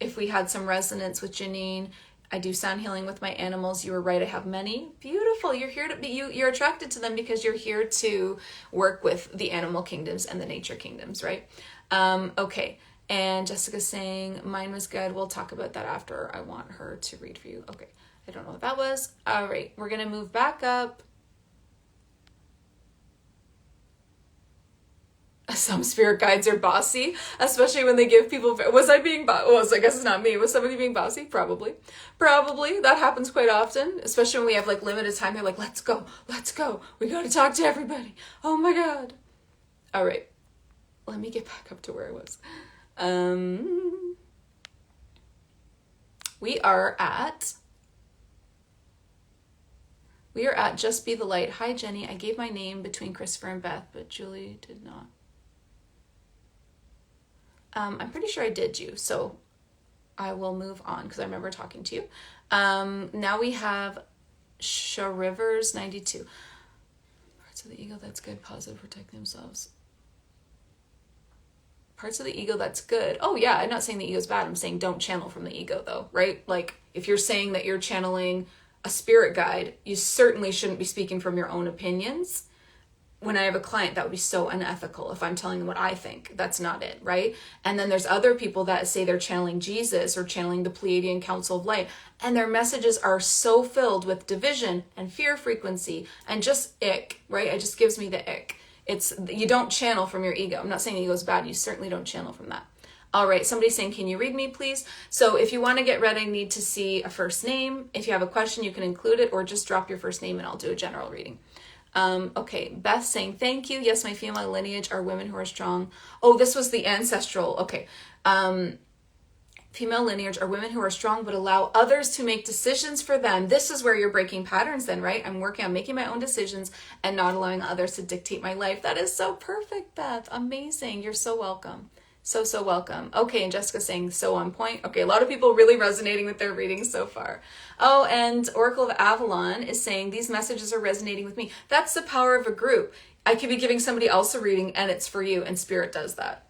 if we had some resonance with Janine. I do sound healing with my animals. You were right. I have many. Beautiful. You're here to be, you're attracted to them because you're here to work with the animal kingdoms and the nature kingdoms, right? Okay. And Jessica's saying, mine was good. We'll talk about that after. I want her to read for you. Okay. I don't know what that was. All right. We're going to move back up. Some spirit guides are bossy, especially when they give people, was I being bossy? I guess it's not me. Was somebody being bossy? Probably. That happens quite often, especially when we have like limited time. They're like, let's go. We got to talk to everybody. Oh my God. All right. Let me get back up to where I was. We are at Just Be the Light. Hi, Jenny. I gave my name between Christopher and Beth, but Julie did not. I'm pretty sure I did you, so I will move on because I remember talking to you. Now we have Rivers 92. Parts of the ego that's good, positive, protect themselves. Parts of the ego that's good. Oh yeah, I'm not saying the ego's bad. I'm saying don't channel from the ego though, right? Like if you're saying that you're channeling a spirit guide, you certainly shouldn't be speaking from your own opinions. When I have a client, that would be so unethical if I'm telling them what I think. That's not it, right? And then there's other people that say they're channeling Jesus or channeling the Pleiadian Council of Light, and their messages are so filled with division and fear frequency and just ick, right? It just gives me the ick. You don't channel from your ego. I'm not saying the ego is bad. You certainly don't channel from that. All right, somebody's saying, can you read me, please? So if you want to get read, I need to see a first name. If you have a question, you can include it or just drop your first name and I'll do a general reading. Okay, Beth saying, thank you. Yes, my female lineage are women who are strong. Oh, this was the ancestral. Okay. female lineage are women who are strong but allow others to make decisions for them. This is where you're breaking patterns then, right? I'm working on making my own decisions and not allowing others to dictate my life. That is so perfect, Beth. Amazing. You're so welcome. So welcome. Okay, and Jessica's saying so on point. Okay, a lot of people really resonating with their readings so far. Oh, and Oracle of Avalon is saying these messages are resonating with me. That's the power of a group. I could be giving somebody else a reading and it's for you, and Spirit does that.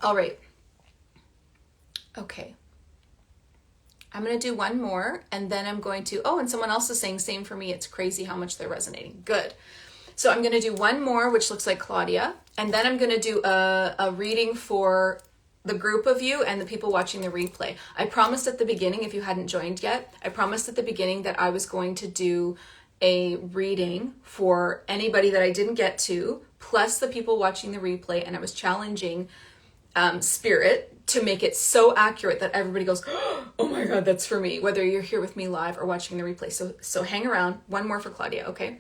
All right. Okay. I'm going to do one more and then I'm going to, oh, and someone else is saying same for me. It's crazy how much they're resonating. Good. So I'm going to do one more, which looks like Claudia, and then I'm going to do a reading for the group of you and the people watching the replay. I promised at the beginning, if you hadn't joined yet, I promised at the beginning that I was going to do a reading for anybody that I didn't get to, plus the people watching the replay, and I was challenging Spirit to make it so accurate that everybody goes, oh my God, that's for me, whether you're here with me live or watching the replay. So hang around. One more for Claudia, okay?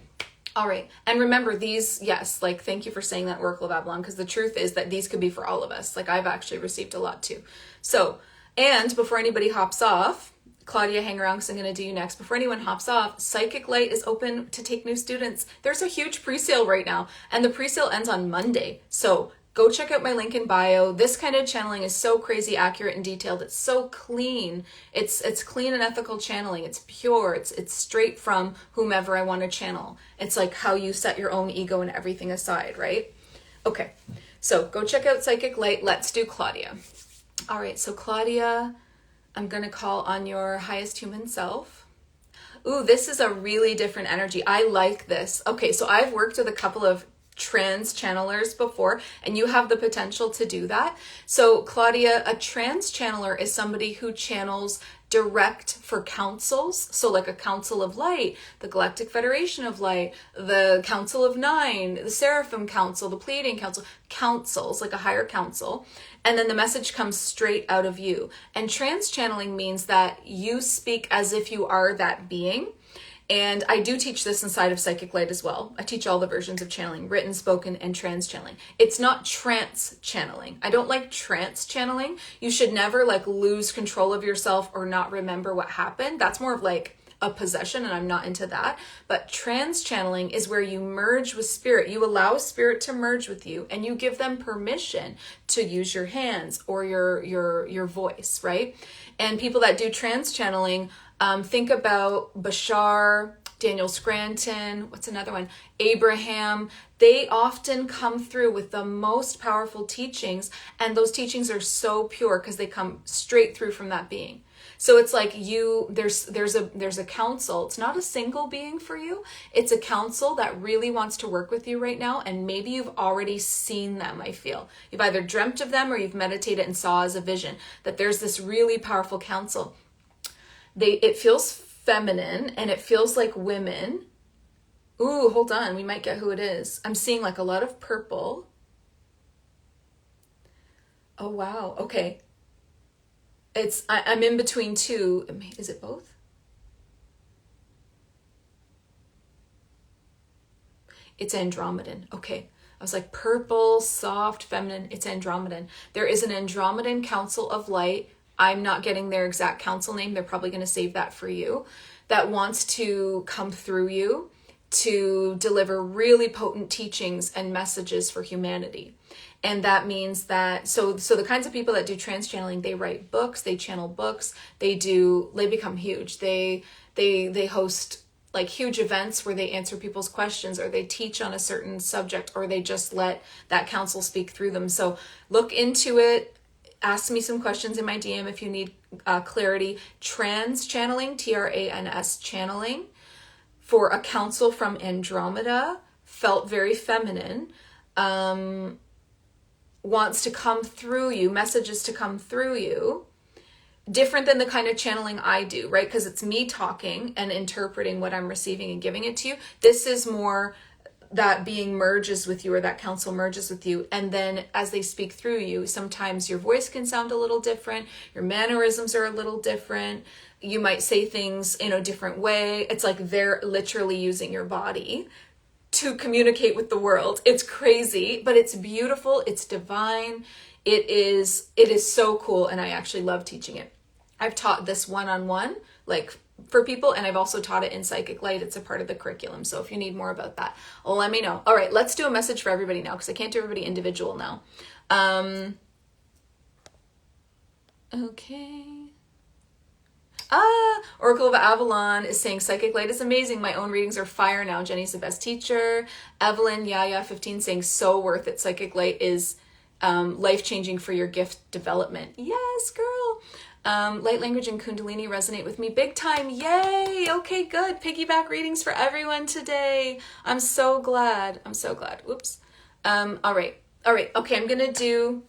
All right. And remember these, yes, like thank you for saying that, Oracle of Avalon, because the truth is that these could be for all of us. Like I've actually received a lot too. So, and before anybody hops off, Claudia, hang around because I'm going to do you next. Before anyone hops off, Psychic Light is open to take new students. There's a huge pre-sale right now, and the pre-sale ends on Monday. So go check out my link in bio. This kind of channeling is so crazy accurate and detailed. It's so clean. It's clean and ethical channeling. It's pure. It's straight from whomever I want to channel. It's like how you set your own ego and everything aside, right? Okay, so go check out Psychic Light. Let's do Claudia. All right, so Claudia, I'm going to call on your highest human self. Ooh, this is a really different energy. I like this. Okay, so I've worked with a couple of trans channelers before, and you have the potential to do that. So Claudia, a trans channeler is somebody who channels direct for councils. So like a Council of Light, the Galactic Federation of Light, the Council of Nine, the Seraphim Council, the Pleiadian Council, councils, like a higher council. And then the message comes straight out of you. And trans channeling means that you speak as if you are that being. And I do teach this inside of Psychic Light as well. I teach all the versions of channeling, written, spoken, and trance channeling. It's not trance channeling. I don't like trance channeling. You should never like lose control of yourself or not remember what happened. That's more of like a possession, and I'm not into that. But trance channeling is where you merge with spirit. You allow spirit to merge with you, and you give them permission to use your hands or your voice, right? And people that do trance channeling, think about Bashar, Daniel Scranton, what's another one? Abraham. They often come through with the most powerful teachings, and those teachings are so pure because they come straight through from that being. So it's like there's a council. It's not a single being for you. It's a council that really wants to work with you right now, and maybe you've already seen them, I feel. You've either dreamt of them or you've meditated and saw as a vision that there's this really powerful council. It feels feminine and it feels like women. Ooh, hold on. We might get who it is. I'm seeing like a lot of purple. Oh, wow. Okay. I'm in between two. Is it both? It's Andromedan. Okay. I was like purple, soft, feminine. It's Andromedan. There is an Andromedan Council of Light. I'm not getting their exact council name. They're probably going to save that for you. That wants to come through you to deliver really potent teachings and messages for humanity. And that means that, so the kinds of people that do trance channeling, they write books, they channel books, they become huge. They host like huge events where they answer people's questions, or they teach on a certain subject, or they just let that council speak through them. So look into it. Ask me some questions in my DM if you need clarity. Trans channeling, TRANS channeling, for a council from Andromeda, felt very feminine, wants to come through you, messages to come through you, different than the kind of channeling I do, right? Because it's me talking and interpreting what I'm receiving and giving it to you. This is more that being merges with you, or that council merges with you. And then as they speak through you, sometimes your voice can sound a little different. Your mannerisms are a little different. You might say things in a different way. It's like they're literally using your body to communicate with the world. It's crazy, but it's beautiful. It's divine. It is so cool. And I actually love teaching it. I've taught this one-on-one, like for people, and I've also taught it in Psychic Light. It's a part of the curriculum. So if you need more about that, let me know. All right, let's do a message for everybody now, because I can't do everybody individual now. Okay. Oracle of Avalon is saying Psychic Light is amazing. My own readings are fire now. Jenny's the best teacher. Evelyn Yaya 15 saying so worth it. Psychic Light is life-changing for your gift development. Yes, girl. Light language and Kundalini resonate with me big time. Yay. Okay, good. Piggyback readings for everyone today. I'm so glad. Oops. All right. Okay, I'm going to do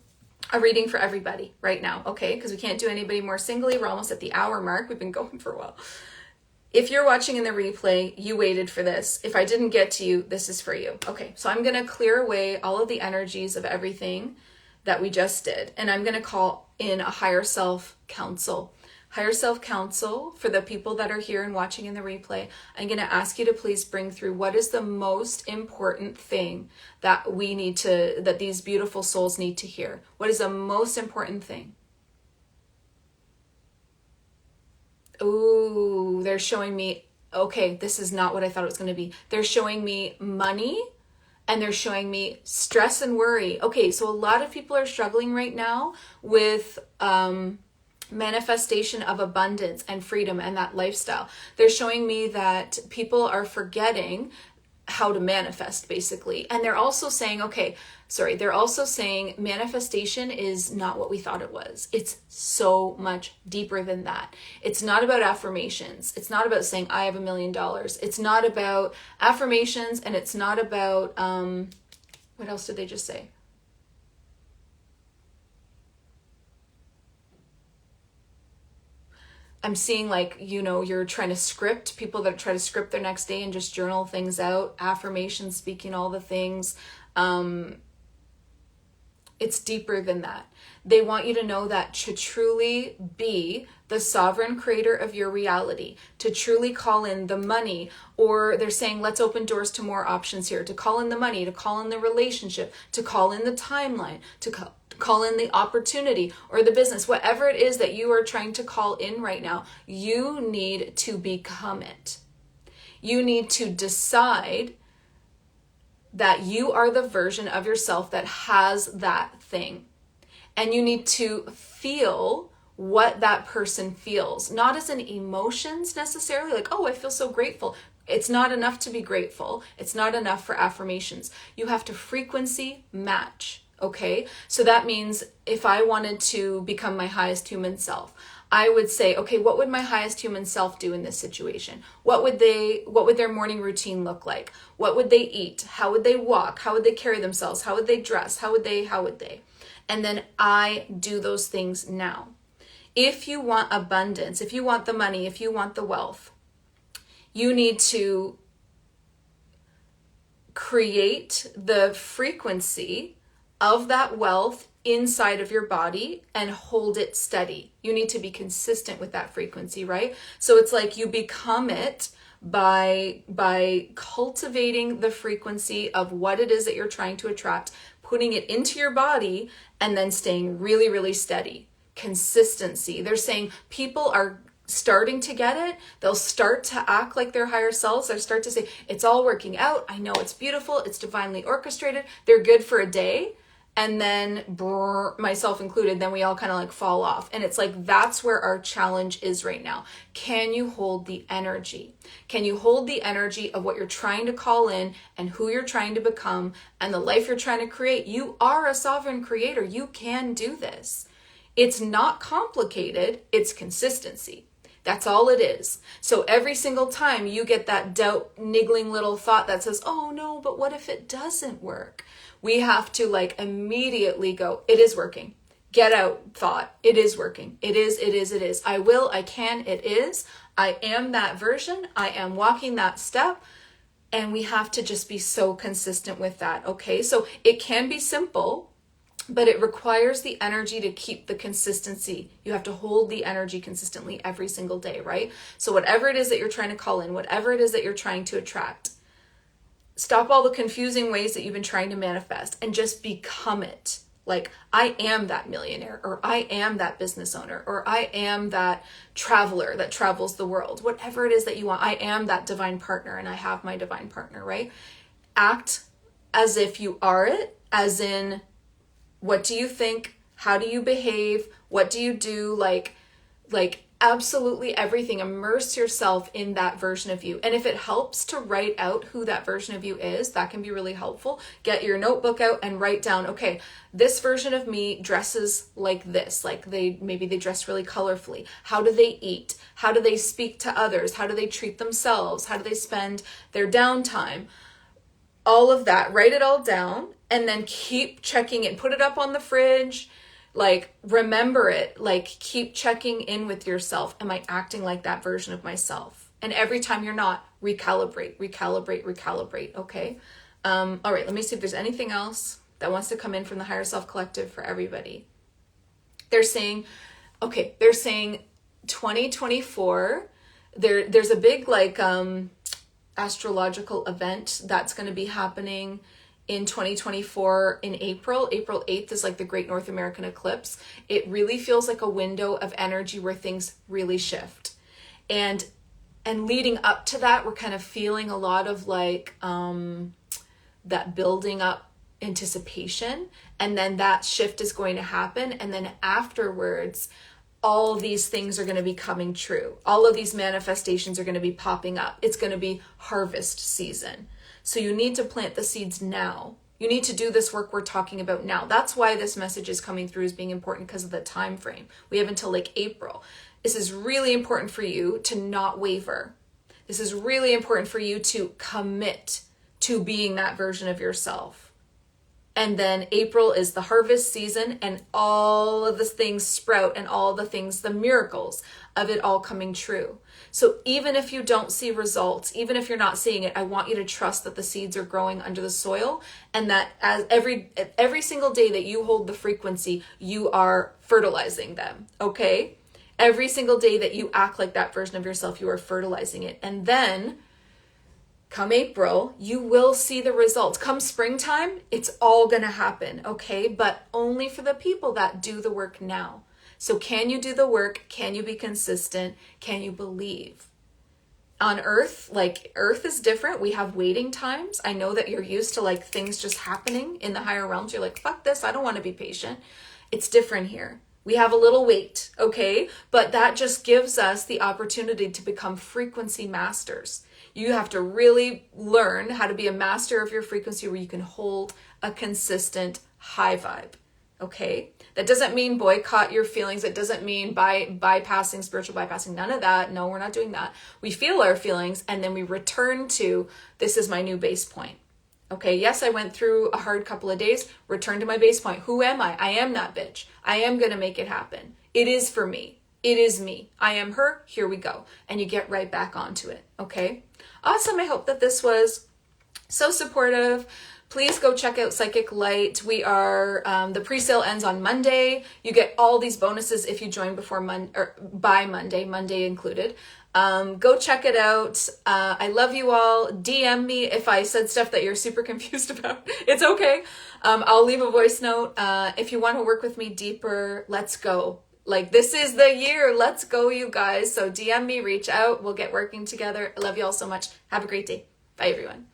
a reading for everybody right now, okay? Because we can't do anybody more singly. We're almost at the hour mark. We've been going for a while. If you're watching in the replay, you waited for this. If I didn't get to you, this is for you. Okay, so I'm going to clear away all of the energies of everything that we just did. And I'm going to call in a higher self council. Higher self council for the people that are here and watching in the replay. I'm going to ask you to please bring through what is the most important thing that that these beautiful souls need to hear. What is the most important thing? Ooh, they're showing me, okay, this is not what I thought it was going to be. They're showing me money, and they're showing me stress and worry. Okay, so a lot of people are struggling right now with manifestation of abundance and freedom and that lifestyle. They're showing me that people are forgetting how to manifest, basically. And they're also saying, manifestation is not what we thought it was. It's so much deeper than that. It's not about affirmations. It's not about saying, I have $1 million. It's not about affirmations, and it's not about, what else did they just say? I'm seeing you're trying to script, people that try to script their next day and just journal things out, affirmations, speaking all the things. It's deeper than that. They want you to know that to truly be the sovereign creator of your reality, to truly call in the money, or they're saying, let's open doors to more options here, to call in the money, to call in the relationship, to call in the timeline, to call in the opportunity or the business, whatever it is that you are trying to call in right now, you need to become it. You need to decide that you are the version of yourself that has that thing. And you need to feel what that person feels, not as an emotions necessarily, like, oh, I feel so grateful. It's not enough to be grateful. It's not enough for affirmations. You have to frequency match. Okay, so that means if I wanted to become my highest human self, I would say, okay, what would my highest human self do in this situation? What would their morning routine look like? What would they eat? How would they walk? How would they carry themselves? How would they dress? How would they? And then I do those things now. If you want abundance, if you want the money, if you want the wealth, you need to create the frequency of that wealth inside of your body and hold it steady. You need to be consistent with that frequency, right? So it's like you become it by cultivating the frequency of what it is that you're trying to attract, putting it into your body, and then staying really, really steady. Consistency. They're saying people are starting to get it. They'll start to act like their higher selves. They'll start to say, it's all working out. I know it's beautiful. It's divinely orchestrated. They're good for a day. And then, myself included, then we all kind of like fall off. And it's like, that's where our challenge is right now. Can you hold the energy? Can you hold the energy of what you're trying to call in and who you're trying to become and the life you're trying to create? You are a sovereign creator. You can do this. It's not complicated. It's consistency. That's all it is. So every single time you get that doubt, niggling little thought that says, oh no, but what if it doesn't work? We have to immediately go, it is working. Get out thought. It is working. It is. I will, I can, it is. I am that version. I am walking that step. And we have to just be so consistent with that. Okay. So it can be simple, but it requires the energy to keep the consistency. You have to hold the energy consistently every single day, right? So whatever it is that you're trying to call in, whatever it is that you're trying to attract, Stop all the confusing ways that you've been trying to manifest and just become it. Like, I am that millionaire, or I am that business owner, or I am that traveler that travels the world. Whatever it is that you want, I am that divine partner, and I have my divine partner, right? Act as if you are it, as in, what do you think? How do you behave? What do you do? Like absolutely everything. Immerse yourself in that version of you. And if it helps to write out who that version of you is, that can be really helpful. Get your notebook out and write down, okay, this version of me dresses like this. Like maybe they dress really colorfully. How do they eat? How do they speak to others? How do they treat themselves? How do they spend their downtime? All of that, write it all down, and then keep checking it. Put it up on the fridge. Like, remember it. Like, keep checking in with yourself. Am I acting like that version of myself? And every time you're not, recalibrate, okay? All right, let me see if there's anything else that wants to come in from the Higher Self Collective for everybody. They're saying 2024, there's a big, like, astrological event that's going to be happening in 2024 in April. April 8th is like the Great North American Eclipse. It really feels like a window of energy where things really shift. And leading up to that, we're kind of feeling a lot of like that building up anticipation. And then that shift is going to happen. And then afterwards, all of these things are going to be coming true. All of these manifestations are going to be popping up. It's going to be harvest season. So you need to plant the seeds now. You need to do this work we're talking about now. That's why this message is coming through as being important, because of the time frame. We have until like April. This is really important for you to not waver. This is really important for you to commit to being that version of yourself. And then April is the harvest season, and all of the things sprout, and all the things, the miracles of it all coming true. So even if you don't see results, even if you're not seeing it, I want you to trust that the seeds are growing under the soil, and that as every single day that you hold the frequency, you are fertilizing them, okay? Every single day that you act like that version of yourself, you are fertilizing it. And then come April, you will see the results. Come springtime, it's all going to happen, okay? But only for the people that do the work now. So can you do the work? Can you be consistent? Can you believe? On Earth, like, Earth is different. We have waiting times. I know that you're used to like things just happening in the higher realms. You're like, fuck this, I don't want to be patient. It's different here. We have a little wait, okay? But that just gives us the opportunity to become frequency masters. You have to really learn how to be a master of your frequency, where you can hold a consistent high vibe, okay? That doesn't mean boycott your feelings. It doesn't mean bypassing, spiritual bypassing, none of that. No, we're not doing that. We feel our feelings, and then we return to, this is my new base point. Okay, yes, I went through a hard couple of days, return to my base point. Who am I? I am that bitch. I am going to make it happen. It is for me. It is me. I am her. Here we go. And you get right back onto it. Okay. Awesome. I hope that this was so supportive. Please go check out Psychic Light. We are, the pre-sale ends on Monday. You get all these bonuses if you join before by Monday included. Go check it out. I love you all. DM me if I said stuff that you're super confused about. It's okay. I'll leave a voice note. If you want to work with me deeper, let's go. Like, this is the year. Let's go, you guys. So DM me, reach out. We'll get working together. I love you all so much. Have a great day. Bye, everyone.